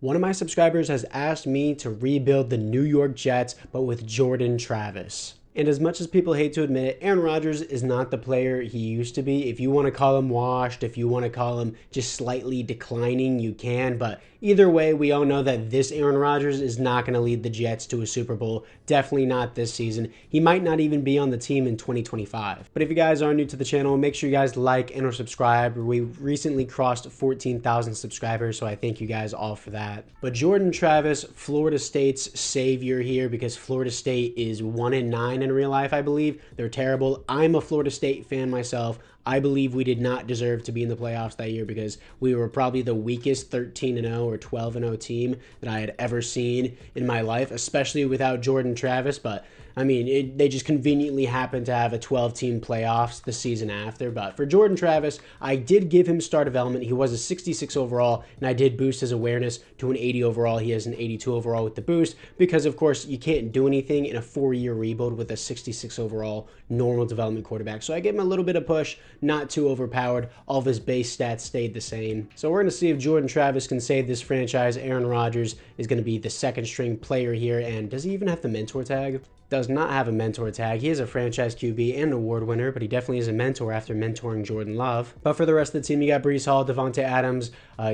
One of my subscribers has asked me to rebuild the New York Jets, but with Jordan Travis. And as much as people hate to admit it, Aaron Rodgers is not the player he used to be. If you want to call him washed, if you want to call him just slightly declining, you can. But either way, we all know that this Aaron Rodgers is not going to lead the Jets to a Super Bowl. Definitely not this season. He might not even be on the team in 2025. But if you guys are new to the channel, make sure you guys like and or subscribe. We recently crossed 14,000 subscribers, so I thank you guys all for that. But Jordan Travis, Florida State's savior here, because Florida State is 1-9 in real life, I believe. They're terrible. I'm a Florida State fan myself. I believe we did not deserve to be in the playoffs that year because we were probably the weakest 13-0 or 12-0 team that I had ever seen in my life, especially without Jordan Travis. But I mean, they just conveniently happened to have a 12-team playoffs the season after. But for Jordan Travis, I did give him star development. He was a 66 overall, and I did boost his awareness to an 80 overall. He has an 82 overall with the boost because, of course, you can't do anything in a 4-year rebuild with a 66 overall normal development quarterback. So I gave him a little bit of push, not too overpowered. All of his base stats stayed the same. So we're going to see if Jordan Travis can save this franchise. Aaron Rodgers is going to be the second string player here. And does he even have the mentor tag? Does not have a mentor tag. He is a franchise QB and award winner, but he definitely is a mentor after mentoring Jordan Love. But for the rest of the team, you got Breece Hall, Devontae Adams,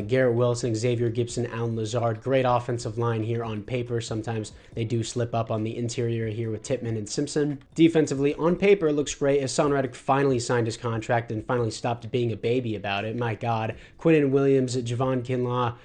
Garrett Wilson, Xavier Gibson, Allen Lazard. Great offensive line here on paper. Sometimes they do slip up on the interior here with Tippmann and Simpson. Defensively, on paper, it looks great. Hassan Reddick finally signed his contract and finally stopped being a baby about it. My God. Quinnen Williams, Javon Kinlaw,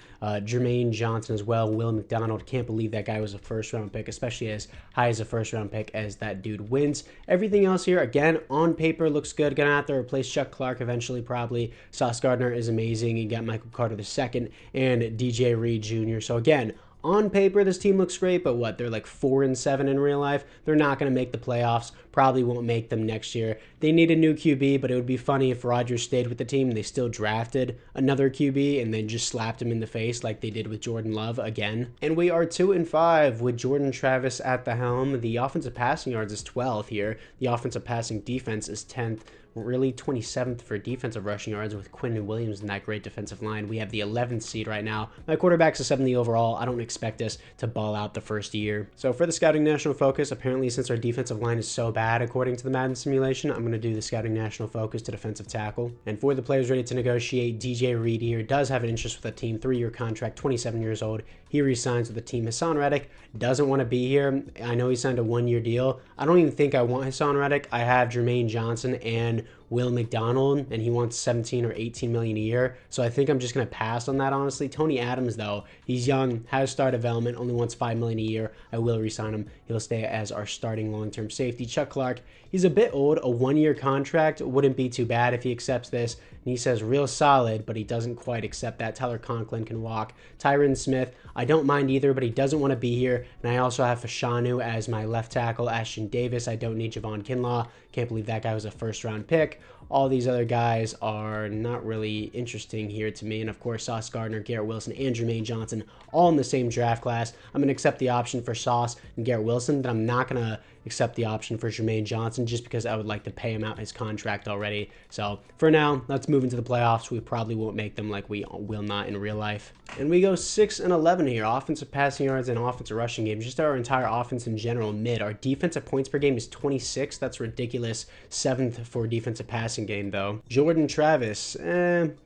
Jermaine Johnson as well, Will McDonald. Can't believe that guy was a first-round pick, especially as high as a first-round pick as that dude wins. Everything else here, again, on paper, looks good. Gonna have to replace Chuck Clark eventually, probably. Sauce Gardner is amazing. You got Michael Carter II and DJ Reed Jr. So again, on paper, this team looks great, but what? They're like 4-7 in real life. They're not going to make the playoffs. Probably won't make them next year. They need a new QB, but it would be funny if Rodgers stayed with the team and they still drafted another QB and then just slapped him in the face like they did with Jordan Love again. And we are 2-5 with Jordan Travis at the helm. The offensive passing yards is 12th here. The offensive passing defense is 10th. Really 27th for defensive rushing yards with Quinnen Williams in that great defensive line. We have the 11th seed right now. My quarterback's a 70 overall. I don't expect us to ball out the first year. So for the scouting national focus, apparently since our defensive line is so bad according to the Madden simulation, I'm going to do the scouting national focus to defensive tackle. And for the players ready to negotiate, DJ Reed here does have an interest with the team, 3-year contract, 27 years old. He resigns with the team. Hassan Reddick doesn't want to be here. I know he signed a 1-year deal. I don't even think I want Hassan Reddick. I have Jermaine Johnson and Will McDonald, and he wants 17 or 18 million a year. So I think I'm just going to pass on that, honestly. Tony Adams, though, he's young, has star development, only wants 5 million a year. I will re-sign him. He'll stay as our starting long-term safety. Chuck Clark, he's a bit old. A 1-year contract wouldn't be too bad if he accepts this. And he says real solid, but he doesn't quite accept that. Tyler Conklin can walk. Tyron Smith, I don't mind either, but he doesn't want to be here. And I also have Fashanu as my left tackle. Ashton Davis, I don't need Javon Kinlaw. Can't believe that guy was a first-round pick. All these other guys are not really interesting here to me. And of course, Sauce Gardner, Garrett Wilson, and Jermaine Johnson, all in the same draft class. I'm going to accept the option for Sauce and Garrett Wilson, but I'm not going to accept the option for Jermaine Johnson just because I would like to pay him out his contract already. So for now, let's move into the playoffs. We probably won't make them like we will not in real life. And we go 6-11 here. Offensive passing yards and offensive rushing games. Just our entire offense in general mid. Our defensive points per game is 26. That's ridiculous. 7th for defensive passing game though. Jordan Travis,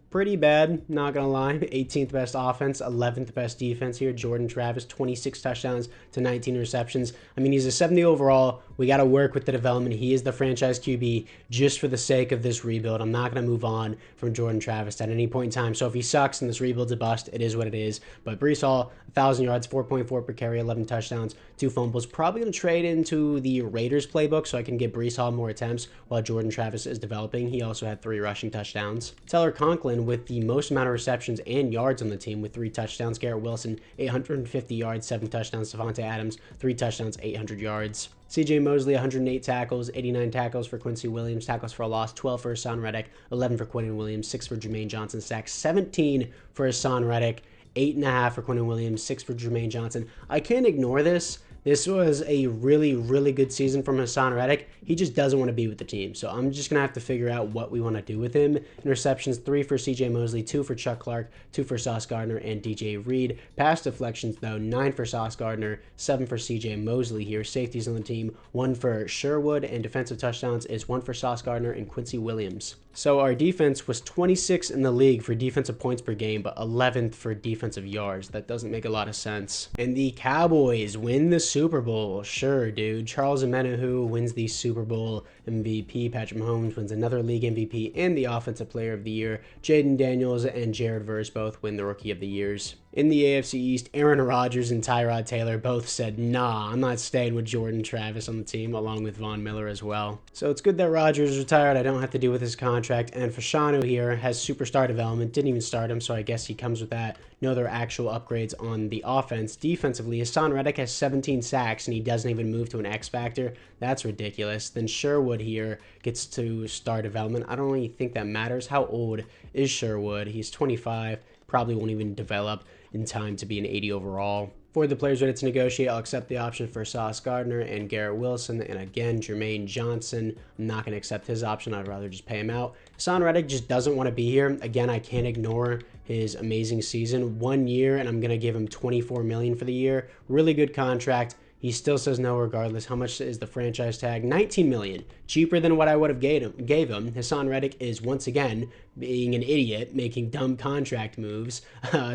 pretty bad, not gonna lie. 18th best offense, 11th best defense here. Jordan Travis, 26 touchdowns to 19 receptions. I mean, he's a 70 overall. We got to work with the development. He is the franchise QB just for the sake of this rebuild. I'm not going to move on from Jordan Travis at any point in time. So if he sucks and this rebuild's a bust, it is what it is. But Breece Hall, 1,000 yards, 4.4 per carry, 11 touchdowns, 2 fumbles. Probably going to trade into the Raiders playbook so I can get Breece Hall more attempts while Jordan Travis is developing. He also had 3 rushing touchdowns. Tyler Conklin with the most amount of receptions and yards on the team with 3 touchdowns. Garrett Wilson, 850 yards, 7 touchdowns. Devontae Adams, 3 touchdowns, 800 yards. CJ Mosley, 108 tackles, 89 tackles for Quincy Williams, tackles for a loss, 12 for Hassan Reddick, 11 for Quinnen Williams, 6 for Jermaine Johnson, sacks, 17 for Hassan Reddick, 8.5 for Quinnen Williams, 6 for Jermaine Johnson. I can't ignore this This was a really, really good season from Hassan Reddick. He just doesn't want to be with the team. So I'm just going to have to figure out what we want to do with him. Interceptions, 3 for CJ Mosley, 2 for Chuck Clark, 2 for Sauce Gardner and DJ Reed. Pass deflections, though, 9 for Sauce Gardner, 7 for CJ Mosley here. Safeties on the team, 1 for Sherwood, and defensive touchdowns is 1 for Sauce Gardner and Quincy Williams. So our defense was 26th in the league for defensive points per game, but 11th for defensive yards. That doesn't make a lot of sense. And the Cowboys win the Super Bowl. Sure, dude. Charles Omenihu wins the Super Bowl MVP. Patrick Mahomes wins another league MVP and the Offensive Player of the Year. Jaden Daniels and Jared Verse both win the Rookie of the Years. In the AFC East, Aaron Rodgers and Tyrod Taylor both said, nah, I'm not staying with Jordan Travis on the team, along with Von Miller as well. So it's good that Rodgers retired. I don't have to deal with his contract. And Fashanu here has superstar development. Didn't even start him, so I guess he comes with that. No other actual upgrades on the offense. Defensively, Hassan Reddick has 17 sacks, and he doesn't even move to an X Factor. That's ridiculous. Then Sherwood here gets to star development. I don't really think that matters. How old is Sherwood? He's 25. Probably won't even develop in time to be an 80 overall. For the players ready to negotiate, I'll accept the option for Sauce Gardner and Garrett Wilson. And again, Jermaine Johnson. I'm not going to accept his option. I'd rather just pay him out. Hassan Reddick just doesn't want to be here. Again, I can't ignore his amazing season. 1 year, and I'm going to give him $24 million for the year. Really good contract. He still says no regardless. How much is the franchise tag? $19 million. Cheaper than what I would have gave him. Hassan Reddick is, once again, being an idiot, making dumb contract moves.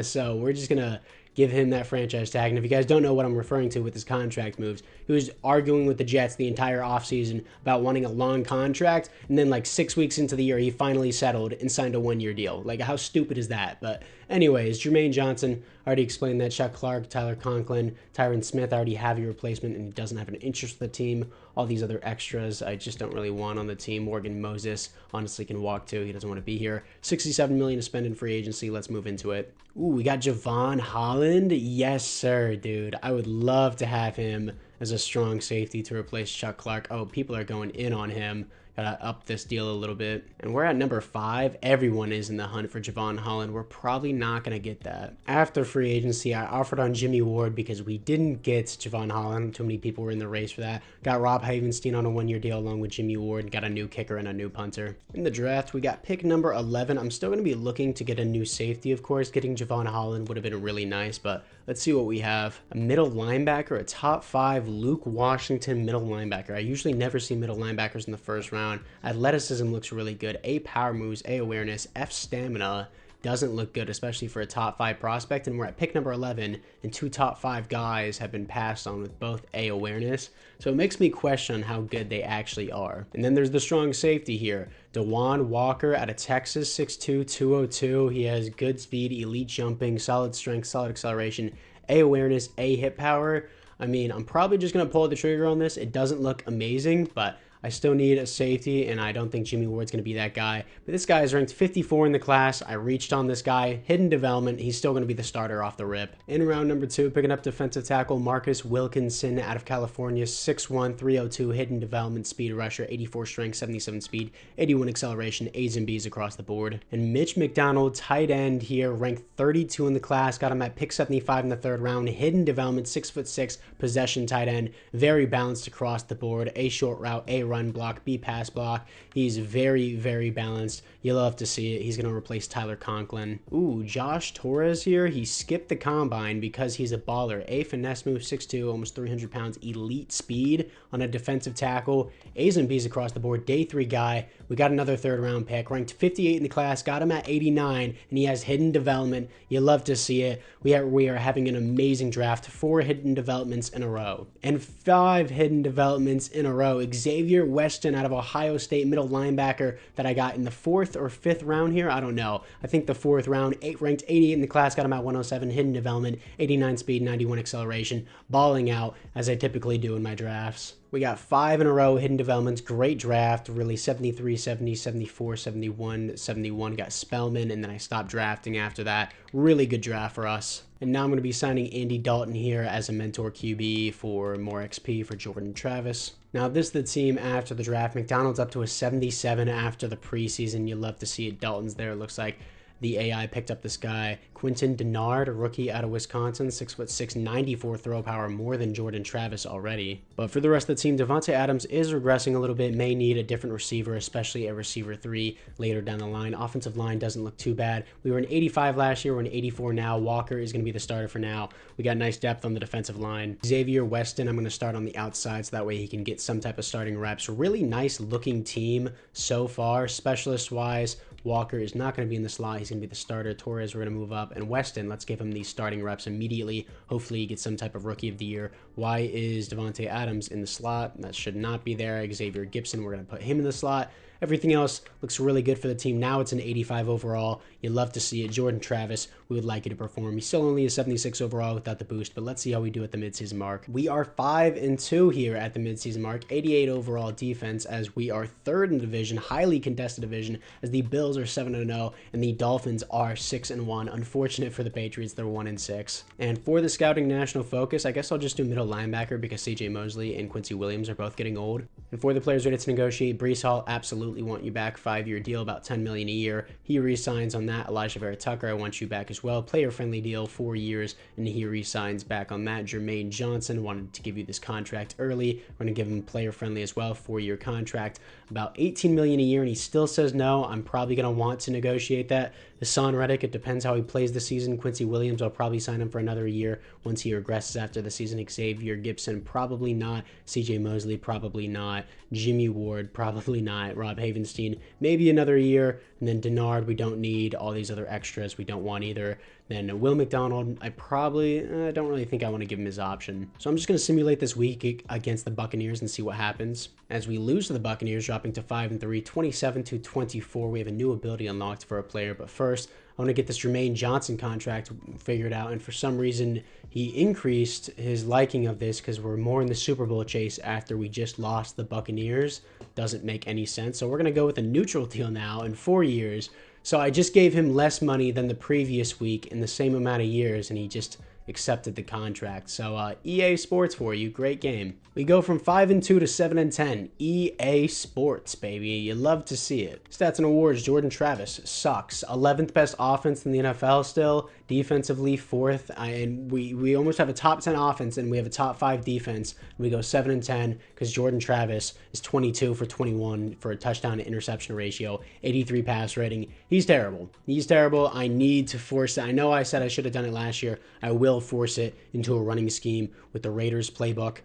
So we're just going to give him that franchise tag. And if you guys don't know what I'm referring to with his contract moves, he was arguing with the Jets the entire offseason about wanting a long contract. And then like 6 weeks into the year, he finally settled and signed a 1-year deal. Like, how stupid is that? But anyways, Jermaine Johnson, I already explained that. Chuck Clark, Tyler Conklin, Tyron Smith, I already have your replacement, and he doesn't have an interest in the team. All these other extras, I just don't really want on the team. Morgan Moses, honestly, can walk too. He doesn't want to be here. $67 million to spend in free agency. Let's move into it. Ooh, we got Javon Holland. Yes, sir, dude. I would love to have him as a strong safety to replace Chuck Clark. Oh, people are going in on him. Gotta up this deal a little bit. And we're at number 5. Everyone is in the hunt for Javon Holland. We're probably not going to get that. After free agency, I offered on Jimmy Ward because we didn't get Javon Holland. Too many people were in the race for that. Got Rob Havenstein on a 1-year deal along with Jimmy Ward. Got a new kicker and a new punter. In the draft, we got pick number 11. I'm still going to be looking to get a new safety, of course. Getting Javon Holland would have been really nice, but let's see what we have. A middle linebacker, a top 5 Luke Washington middle linebacker. I usually never see middle linebackers in the first round. Athleticism looks really good. A, power moves. A, awareness. F, stamina. Doesn't look good, especially for a top 5 prospect. And we're at pick number 11, and 2 top 5 guys have been passed on with both A, awareness. So it makes me question how good they actually are. And then there's the strong safety here. Dewan Walker out of Texas, 6'2", 202. He has good speed, elite jumping, solid strength, solid acceleration, A, awareness, A, hit power. I mean, I'm probably just going to pull the trigger on this. It doesn't look amazing, but I still need a safety, and I don't think Jimmy Ward's going to be that guy. But this guy is ranked 54 in the class. I reached on this guy. Hidden development. He's still going to be the starter off the rip. In round number 2, picking up defensive tackle Marcus Wilkinson out of California. 6'1", 302. Hidden development. Speed rusher. 84 strength. 77 speed. 81 acceleration. A's and B's across the board. And Mitch McDonald, tight end here, ranked 32 in the class. Got him at pick 75 in the 3rd round. Hidden development. 6'6". Possession tight end. Very balanced across the board. A short route. A run block, B pass block. He's very, very balanced. You'll love to see it. He's going to replace Tyler Conklin. Ooh, Josh Torres here. He skipped the combine because he's a baller. A finesse move, 6'2", almost 300 pounds, elite speed on a defensive tackle. A's and B's across the board. Day 3 guy. We got another 3rd round pick. Ranked 58 in the class. Got him at 89, and he has hidden development. You love to see it. We are having an amazing draft. 4 hidden developments in a row. And 5 hidden developments in a row. Xavier Weston out of Ohio State, middle linebacker that I got in the 4th or 5th round here. I don't know. I think the 4th round. Ranked 88 in the class. Got him at 107. Hidden development. 89 speed, 91 acceleration. Balling out as I typically do in my drafts. We got 5 in a row, hidden developments. Great draft, really. 73, 70, 74, 71, 71. Got Spellman, and then I stopped drafting after that. Really good draft for us. And now I'm going to be signing Andy Dalton here as a mentor QB for more XP for Jordan Travis. Now, this is the team after the draft. McDonald's up to a 77 after the preseason. You love to see it. Dalton's there, it looks like. the AI picked up this guy, Quinton Denard, a rookie out of Wisconsin, 6'6", 94 throw power, more than Jordan Travis already. But for the rest of the team, Davante Adams is regressing a little bit, may need a different receiver, especially a receiver 3 later down the line. Offensive line doesn't look too bad. We were an 85 last year, we're an 84 now. Walker is going to be the starter for now. We got nice depth on the defensive line. Xavier Weston, I'm going to start on the outside so that way he can get some type of starting reps. Really nice looking team so far, specialist wise. Walker is not going to be in the slot. He's going to be the starter. Torres, we're going to move up. And Weston, let's give him these starting reps immediately. Hopefully he gets some type of rookie of the year. Why is Davante Adams in the slot? That should not be there. Xavier Gibson, we're going to put him in the slot. Everything else looks really good for the team. Now it's an 85 overall. You love to see it. Jordan Travis, we would like you to perform. He's still only a 76 overall without the boost, but let's see how we do at the midseason mark. We are 5-2 here at the midseason mark. 88 overall defense as we are third in the division, highly contested division, as the Bills are 7-0 and the Dolphins are 6-1. Unfortunate for the Patriots, they're 1-6. And for the scouting national focus, I guess I'll just do middle linebacker because CJ Mosley and Quincy Williams are both getting old. And for the players ready to negotiate, Breece Hall, absolutely want you back. 5-year deal, about $10 million a year. He re-signs on that. Elijah Vera Tucker, I want you back as well. Player-friendly deal, 4 years, and he re-signs back on that. Jermaine Johnson, wanted to give you this contract early. We're going to give him player-friendly as well, 4-year contract, about $18 million a year, and he still says no. I'm probably going to want to negotiate that. Hassan Reddick, it depends how he plays the season. Quincy Williams, I'll probably sign him for another year once he regresses after the season. Xavier Gibson, probably not. CJ Mosley, probably not. Jimmy Ward, probably not. Rob Havenstein, maybe another year. And then Denard, we don't need. All these other extras, we don't want either. Then Will McDonald, I probably don't really think I want to give him his option. So I'm just going to simulate this week against the Buccaneers and see what happens. As we lose to the Buccaneers, dropping to 5-3, 27-24, we have a new ability unlocked for a player. But first, I want to get this Jermaine Johnson contract figured out. And for some reason, he increased his liking of this because we're more in the Super Bowl chase after we just lost the Buccaneers. Doesn't make any sense. So we're going to go with a neutral deal now in 4 years. So I just gave him less money than the previous week in the same amount of years, and he just accepted the contract. So EA Sports for you. Great game. We go from 5-2 to 7-10. EA Sports, baby. You love to see it. Stats and awards. Jordan Travis sucks. 11th best offense in the NFL still. Defensively, 4th. And we almost have a top 10 offense and we have a top 5 defense. We go 7-10 because Jordan Travis is 22 for 21 for a touchdown to interception ratio. 83 pass rating. He's terrible. He's terrible. I need to force it. I know I said I should have done it last year. I will force it into a running scheme with the Raiders playbook,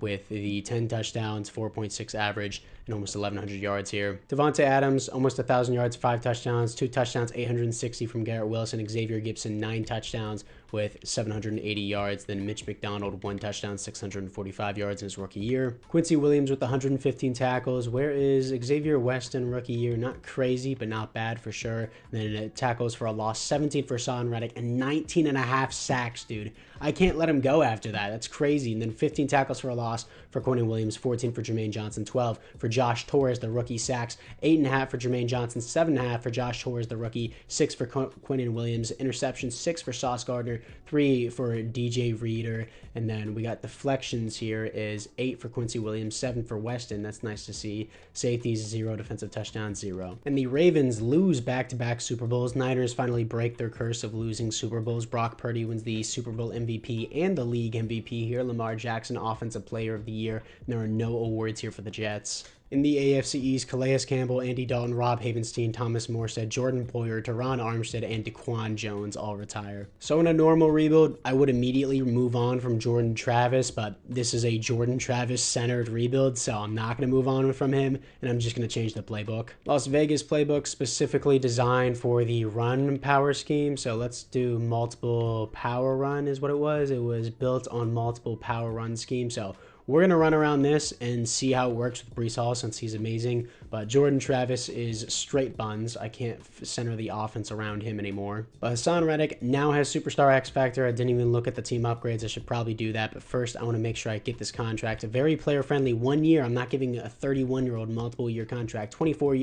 with the 10 touchdowns, 4.6 average, and almost 1,100 yards here. Davante Adams, almost 1,000 yards, 5 touchdowns, 2 touchdowns, 860 from Garrett Wilson. Xavier Gibson, 9 touchdowns with 780 yards. Then Mitch McDonald, 1 touchdown, 645 yards in his rookie year. Quincy Williams with 115 tackles. Where is Xavier Weston rookie year? Not crazy, but not bad for sure. And then tackles for a loss, 17 for Hassan Reddick, and 19.5 sacks, dude. I can't let him go after that. That's crazy. And then 15 tackles for a loss for Quinton Williams, 14 for Jermaine Johnson, 12 for Josh Torres, the rookie. Sacks, 8.5 for Jermaine Johnson, 7.5 for Josh Torres, the rookie, 6 for Quinton Williams. Interceptions, 6 for Sauce Gardner, 3 for DJ Reader. And then we got deflections here is 8 for Quincy Williams, 7 for Weston. That's nice to see. Safeties, 0. Defensive touchdowns, 0. And the Ravens lose back-to-back Super Bowls. Niners finally break their curse of losing Super Bowls. Brock Purdy wins the Super Bowl MVP and the league MVP here. Lamar Jackson, Offensive Player of the Year. And there are no awards here for the Jets. In the AFC East, Calais Campbell, Andy Dalton, Rob Havenstein, Thomas Morstead, Jordan Poyer, Teron Armstead, and Daquan Jones all retire. So in a normal rebuild, I would immediately move on from Jordan Travis, but this is a Jordan Travis-centered rebuild, so I'm not going to move on from him, and I'm just going to change the playbook. Las Vegas playbook specifically designed for the run power scheme, so let's do multiple power run is what it was. It was built on multiple power run scheme, so we're going to run around this and see how it works with Breece Hall since he's amazing. But Jordan Travis is straight buns. I can't center the offense around him anymore. But Hassan Reddick now has Superstar X Factor. I didn't even look at the team upgrades. I should probably do that. But first, I want to make sure I get this contract. A very player-friendly 1 year. I'm not giving a 31-year-old multiple-year contract. 24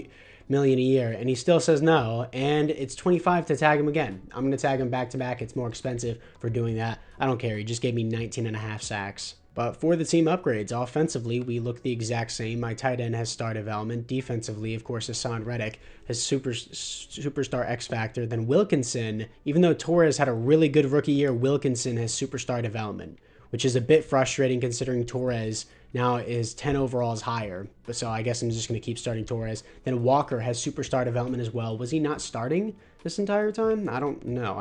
million a year, and he still says no, and it's 25 to tag him again. I'm going to tag him back to back. It's more expensive for doing that. I don't care. He just gave me 19.5 sacks. But for the team upgrades, offensively, we look the exact same. My tight end has star development. Defensively, of course, Hassan Reddick has superstar X factor. Then Wilkinson, even though Torres had a really good rookie year, Wilkinson has superstar development, which is a bit frustrating considering Torres now is 10 overalls higher. So I guess I'm just going to keep starting Torres. Then Walker has superstar development as well. Was he not starting this entire time? I don't know.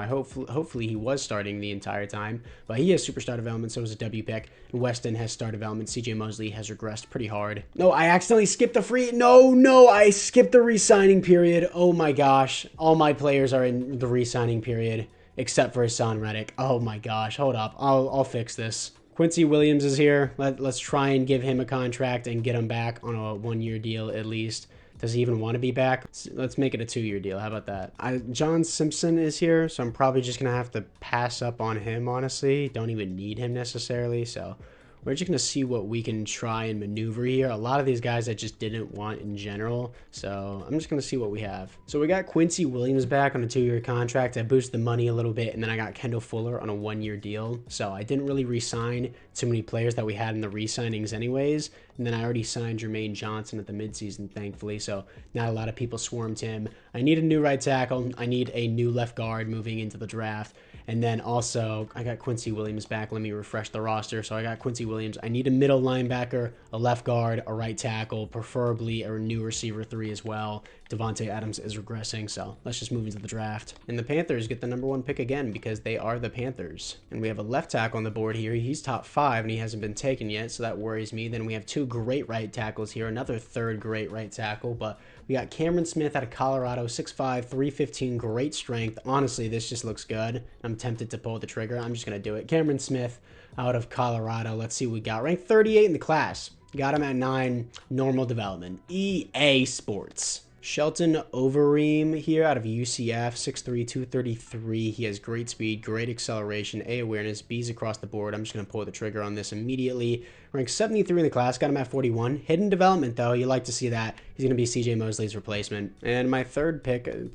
Hopefully he was starting the entire time. But he has superstar development, so it was a W pick. And Weston has star development. CJ Mosley has regressed pretty hard. No, I accidentally skipped the free. No, I skipped the re-signing period. Oh my gosh. All my players are in the re-signing period except for Hassan Reddick. Oh my gosh. Hold up. I'll fix this. Quincy Williams is here. Let's try and give him a contract and get him back on a 1-year deal at least. Does he even want to be back? Let's make it a 2-year deal. How about that? John Simpson is here, so I'm probably just going to have to pass up on him, honestly. Don't even need him necessarily, so we're just going to see what we can try and maneuver here. A lot of these guys I just didn't want in general, so I'm just going to see what we have. So we got Quincy Williams back on a 2-year contract. I boosted the money a little bit, and then I got Kendall Fuller on a 1-year deal. So I didn't really re-sign too many players that we had in the re-signings anyways. And then I already signed Jermaine Johnson at the midseason, thankfully, so not a lot of people swarmed him. I need a new right tackle. I need a new left guard moving into the draft. And then also, I got Quincy Williams back. Let me refresh the roster. So I got Quincy Williams. I need a middle linebacker, a left guard, a right tackle, preferably a new receiver 3 as well. Devontae Adams is regressing, so let's just move into the draft. And the Panthers get the #1 pick again because they are the Panthers. And we have a left tackle on the board here. He's top 5, and he hasn't been taken yet, so that worries me. Then we have 2 great right tackles here, another 3rd great right tackle, but we got Cameron Smith out of Colorado, 6'5", 315, great strength. Honestly, this just looks good. I'm tempted to pull the trigger. I'm just going to do it. Cameron Smith out of Colorado. Let's see what we got. Ranked 38 in the class. Got him at 9, normal development. EA Sports. Shelton Overeem here out of UCF, 6'3", 233. He has great speed, great acceleration, A awareness, B's across the board. I'm just going to pull the trigger on this immediately. Ranked 73 in the class, got him at 41. Hidden development, though. You like to see that. He's going to be CJ Mosley's replacement. And my third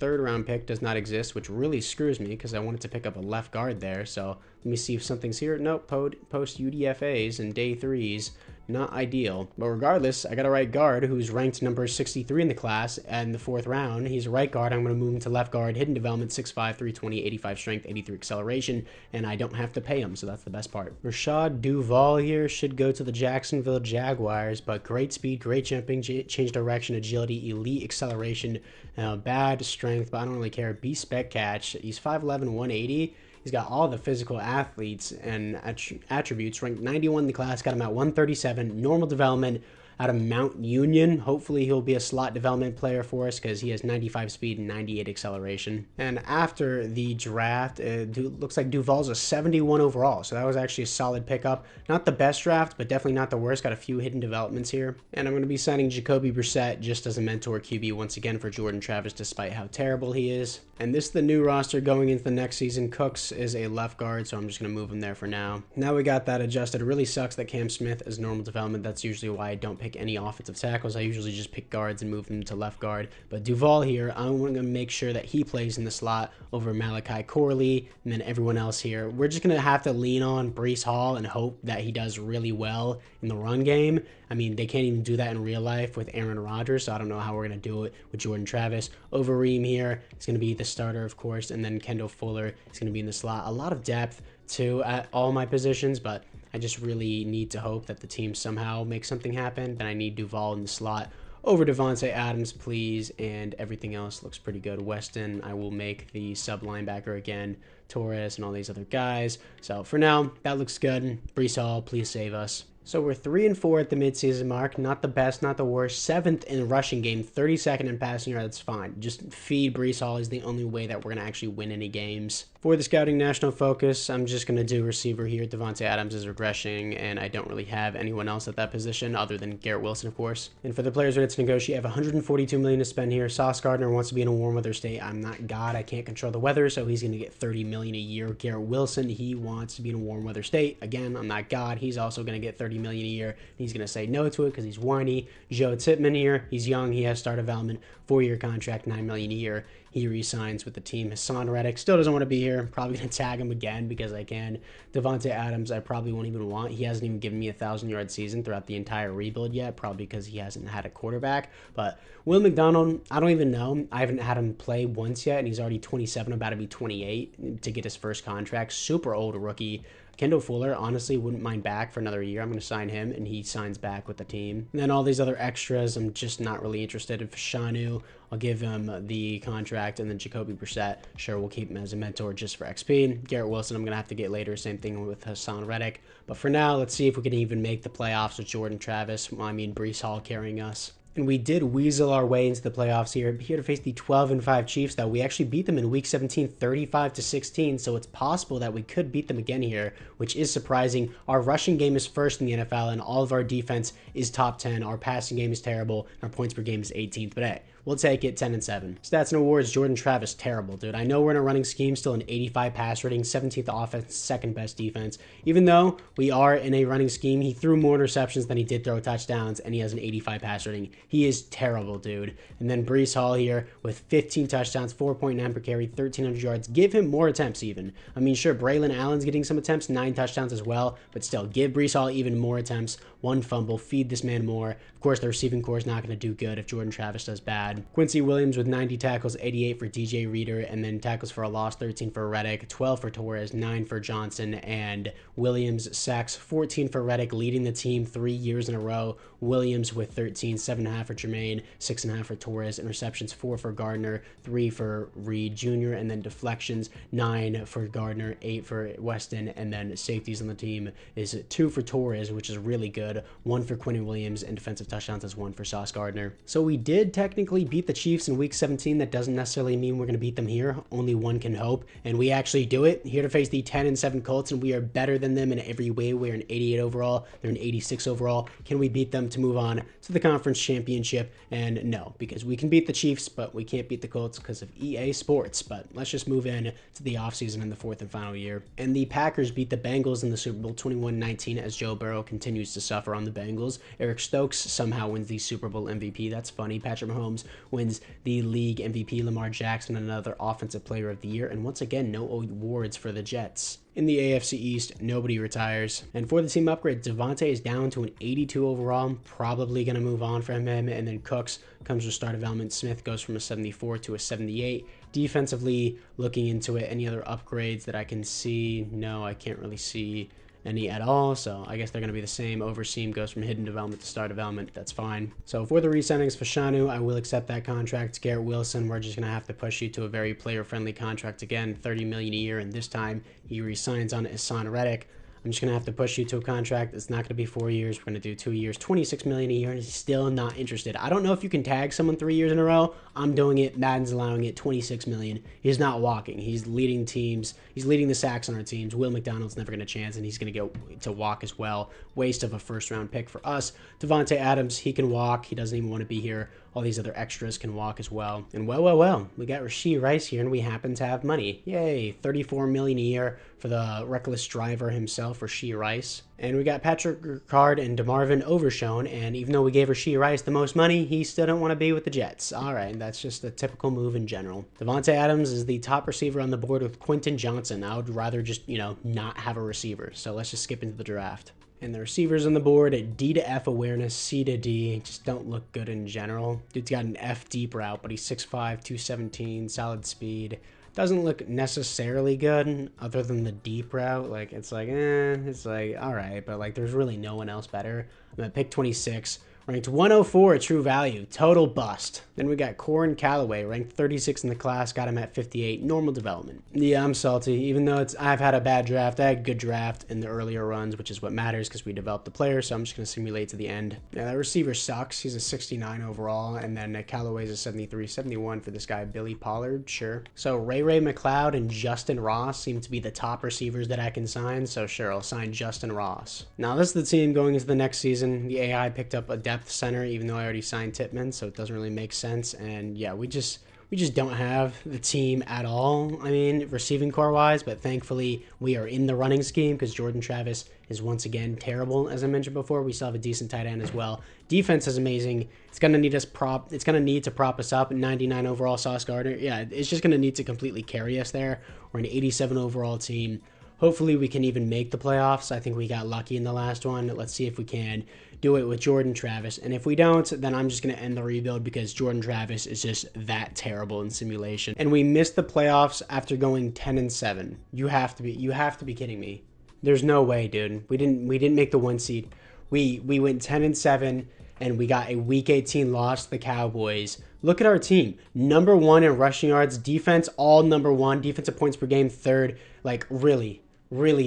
round pick does not exist, which really screws me because I wanted to pick up a left guard there. So let me see if something's here. Nope, post UDFAs and day 3s. Not ideal. But regardless, I got a right guard who's ranked number 63 in the class and the 4th round. He's a right guard. I'm going to move him to left guard. Hidden development, 6'5", 320, 85 strength, 83 acceleration, and I don't have to pay him, so that's the best part. Rashad Duvall here should go to the Jacksonville Jaguars, but great speed, great jumping, change direction, agility, elite acceleration, bad strength, but I don't really care. B-spec catch. He's 5'11", 180. He's got all the physical athletes and attributes. Ranked 91 in the class, got him at 137. Normal development out of Mount Union. Hopefully he'll be a slot development player for us because he has 95 speed and 98 acceleration. And after the draft, it looks like Duvall's a 71 overall. So that was actually a solid pickup. Not the best draft, but definitely not the worst. Got a few hidden developments here. And I'm going to be signing Jacoby Brissett just as a mentor QB once again for Jordan Travis, despite how terrible he is. And this is the new roster going into the next season. Cooks is a left guard, so I'm just going to move him there for now. Now we got that adjusted. It really sucks that Cam Smith is normal development. That's usually why I don't pick any offensive tackles. I usually just pick guards and move them to left guard. But Duvall here, I'm going to make sure that he plays in the slot over Malachi Corley and then everyone else here. We're just going to have to lean on Breece Hall and hope that he does really well in the run game. I mean, they can't even do that in real life with Aaron Rodgers, so I don't know how we're going to do it with Jordan Travis. Overeem here is going to be the starter, of course, and then Kendall Fuller is going to be in the slot. A lot of depth, too, at all my positions, but I just really need to hope that the team somehow makes something happen. Then I need Duvall in the slot over Devontae Adams, please, and everything else looks pretty good. Weston, I will make the sub linebacker again, Torres, and all these other guys. So for now, that looks good. Breece Hall, please save us. So we're 3-4 at the midseason mark. Not the best, not the worst. 7th in rushing game, 32nd in passing yards. That's fine. Just feed Breece Hall is the only way that we're going to actually win any games. For the scouting national focus, I'm just going to do receiver here. Devontae Adams is regressing, and I don't really have anyone else at that position other than Garrett Wilson, of course. And for the players ready to negotiate, I have $142 million to spend here. Sauce Gardner wants to be in a warm weather state. I'm not God. I can't control the weather, so he's going to get $30 million a year. Garrett Wilson, he wants to be in a warm weather state. Again, I'm not God. He's also going to get $30 $30 million a year. And he's going to say no to it because he's whiny. Joe Tippmann here, he's young, he has star development, 4-year contract, $9 million a year. He re-signs with the team. Hassan Reddick still doesn't want to be here. Probably going to tag him again because I can. Devontae Adams, I probably won't even want. He hasn't even given me a 1,000-yard season throughout the entire rebuild yet, probably because he hasn't had a quarterback. But Will McDonald, I don't even know. I haven't had him play once yet, and he's already 27, about to be 28 to get his first contract. Super old rookie. Kendall Fuller, honestly, wouldn't mind back for another year. I'm going to sign him, and he signs back with the team. And then all these other extras, I'm just not really interested in. Fashanu, I'll give him the contract, and then Jacoby Brissett, sure, we'll keep him as a mentor just for XP. Garrett Wilson, I'm going to have to get later. Same thing with Hassan Reddick. But for now, let's see if we can even make the playoffs with Jordan Travis. I mean, Breece Hall carrying us. And we did weasel our way into the playoffs here to face the 12-5 Chiefs, though. We actually beat them in Week 17, 35-16, so it's possible that we could beat them again here, which is surprising. Our rushing game is first in the NFL, and all of our defense is top 10. Our passing game is terrible, and our points per game is 18th, but hey, we'll take it, 10-7. Stats and awards, Jordan Travis, terrible, dude. I know we're in a running scheme, still an 85 pass rating, 17th offense, second best defense. Even though we are in a running scheme, he threw more interceptions than he did throw touchdowns, and he has an 85 pass rating. He is terrible, dude. And then Breece Hall here with 15 touchdowns, 4.9 per carry, 1,300 yards. Give him more attempts even. I mean, sure, Braylon Allen's getting some attempts, 9 touchdowns as well, but still, give Breece Hall even more attempts, 1 fumble, feed this man more. Of course, the receiving core is not going to do good if Jordan Travis does bad. Quincy Williams with 90 tackles, 88 for DJ Reader, and then tackles for a loss, 13 for Reddick, 12 for Torres, 9 for Johnson, and Williams sacks, 14 for Reddick, leading the team 3 years in a row. Williams with 13, 7.5 for Jermaine, 6.5 for Torres, interceptions, 4 for Gardner, 3 for Reed Jr., and then deflections, 9 for Gardner, 8 for Weston, and then safeties on the team is 2 for Torres, which is really good, 1 for Quinnen Williams, and defensive touchdowns is 1 for Sauce Gardner. So we did technically beat the Chiefs in Week 17. That doesn't necessarily mean we're going to beat them here. Only one can hope, and we actually do it. Here to face the 10-7 Colts, and we are better than them in every way. We're an 88 overall. They're an 86 overall. Can we beat them to move on to the conference championship? And no, because we can beat the Chiefs, but we can't beat the Colts because of EA Sports. But let's just move in to the offseason in the 4th and final year. And the Packers beat the Bengals in the Super Bowl 21-19 as Joe Burrow continues to suffer on the Bengals. Eric Stokes somehow wins the Super Bowl MVP. That's funny. Patrick Mahomes wins the league MVP. Lamar Jackson, another offensive player of the year. And once again, no awards for the Jets. In the AFC East, nobody retires. And for the team upgrade, Devontae is down to an 82 overall. Probably going to move on from him. And then Cooks comes with star development. Smith goes from a 74 to a 78. Defensively, looking into it, any other upgrades that I can see? No, I can't really see any at all, so I guess they're going to be the same. Overseam goes from hidden development to star development. That's fine. So for the re-signings, Fashanu, I will accept that contract. Garrett Wilson, we're just going to have to push you to a very player-friendly contract again, $30 million a year, and this time he re-signs on Hassan Reddick. I'm just going to have to push you to a contract. It's not going to be 4 years. We're going to do 2 years, $26 million a year, and he's still not interested. I don't know if you can tag someone 3 years in a row. I'm doing it. Madden's allowing it, $26 million. He's not walking. He's leading teams. He's leading the sacks on our teams. Will McDonald's never going to chance, and he's going to go to walk as well. Waste of a first-round pick for us. Devontae Adams, he can walk. He doesn't even want to be here. All these other extras can walk as well. And well, we got Rashee Rice here, and we happen to have money. Yay, $34 million a year for the reckless driver himself, Rashee Rice. And we got Patrick Ricard and DeMarvin Overshown, and even though we gave Rashee Rice the most money, he still didn't want to be with the Jets. All right, that's just a typical move in general. Devontae Adams is the top receiver on the board with Quentin Johnson. I would rather just, not have a receiver. So let's just skip into the draft. And the receivers on the board, D to F awareness, C to D, just don't look good in general. Dude's got an F deep route, but he's 6'5", 217, solid speed. Doesn't look necessarily good other than the deep route. It's all right, but there's really no one else better. I'm at pick 26. Ranked 104 at true value, total bust. Then we got Corin Callaway, ranked 36 in the class, got him at 58, normal development. Yeah, I'm salty, even though I've had a bad draft. I had a good draft in the earlier runs, which is what matters because we developed the player, so I'm just going to simulate to the end. Yeah, that receiver sucks. He's a 69 overall, and then Callaway's a 73, 71 for this guy, Billy Pollard, sure. So Ray McLeod and Justin Ross seem to be the top receivers that I can sign, so sure, I'll sign Justin Ross. Now, this is the team going into the next season. The AI picked up a depth center, even though I already signed Tippmann, so it doesn't really make sense. And yeah, we we just don't have the team at all. I mean, receiving core wise, but thankfully we are in the running scheme because Jordan Travis is once again terrible. As I mentioned before, we still have a decent tight end as well. Defense is amazing. It's gonna need to prop us up. 99 overall, Sauce Gardner. Yeah, it's just gonna need to completely carry us there. We're an 87 overall team. Hopefully we can even make the playoffs. I think we got lucky in the last one. Let's see if we can do it with Jordan Travis. And if we don't, then I'm just going to end the rebuild because Jordan Travis is just that terrible in simulation. And we missed the playoffs after going 10-7. You have to be kidding me. There's no way, dude. We didn't make the 1 seed. We went 10-7 and we got a week 18 loss to the Cowboys. Look at our team. Number 1 in rushing yards, defense all number 1, defensive points per game 3rd. Like really,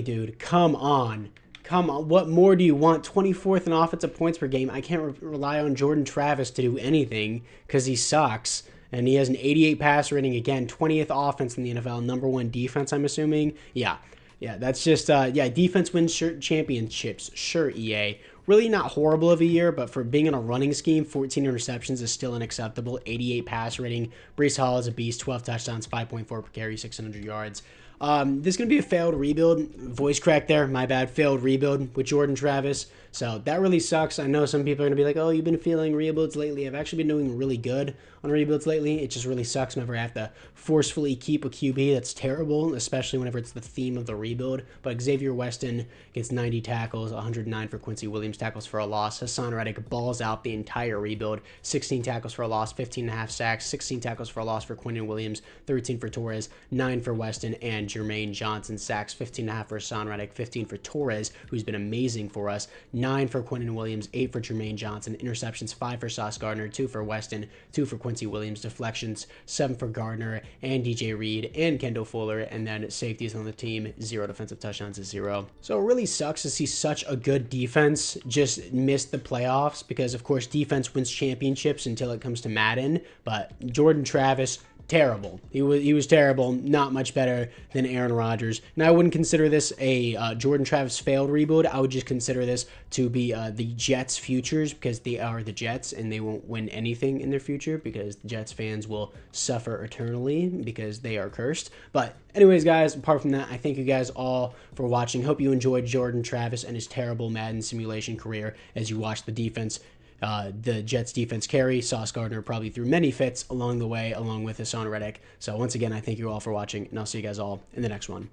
dude, come on. What more do you want? 24th in offensive points per game. I can't rely on Jordan Travis to do anything because he sucks. And he has an 88 passer rating. Again, 20th offense in the NFL. Number 1 defense, I'm assuming. Yeah, that's just, defense wins championships. Sure, EA. Really not horrible of a year, but for being in a running scheme, 14 interceptions is still unacceptable. 88 passer rating. Breece Hall is a beast. 12 touchdowns, 5.4 per carry, 600 yards. This is going to be a failed rebuild. Voice crack there. My bad. Failed rebuild with Jordan Travis. So that really sucks. I know some people are going to be like, oh, you've been feeling rebuilds lately. I've actually been doing really good on rebuilds lately. It just really sucks whenever I have to forcefully keep a QB. That's terrible, especially whenever it's the theme of the rebuild. But Xavier Weston gets 90 tackles, 109 for Quincy Williams tackles for a loss. Hassan Reddick balls out the entire rebuild. 16 tackles for a loss, 15.5 sacks, 16 tackles for a loss for Quinton Williams, 13 for Torres, 9 for Weston, and Jermaine Johnson. Sacks, 15.5 for Hassan Reddick, 15 for Torres, who's been amazing for us, 9 for Quinton Williams, 8 for Jermaine Johnson. Interceptions, 5 for Sauce Gardner, 2 for Weston, 2 for Quincy Williams. Deflections, 7 for Gardner and DJ Reed and Kendall Fuller. And then safeties on the team, 0 defensive touchdowns is 0. So it really sucks to see such a good defense just miss the playoffs because, of course, defense wins championships until it comes to Madden. But Jordan Travis, terrible. He was terrible. Not much better than Aaron Rodgers. Now, I wouldn't consider this a Jordan Travis failed rebuild. I would just consider this to be the Jets' futures because they are the Jets and they won't win anything in their future because the Jets fans will suffer eternally because they are cursed. But anyways, guys, apart from that, I thank you guys all for watching. Hope you enjoyed Jordan Travis and his terrible Madden simulation career as you watch the defense. The Jets defense carry. Sauce Gardner probably threw many fits along the way, along with Hassan Reddick. So once again, I thank you all for watching, and I'll see you guys all in the next one.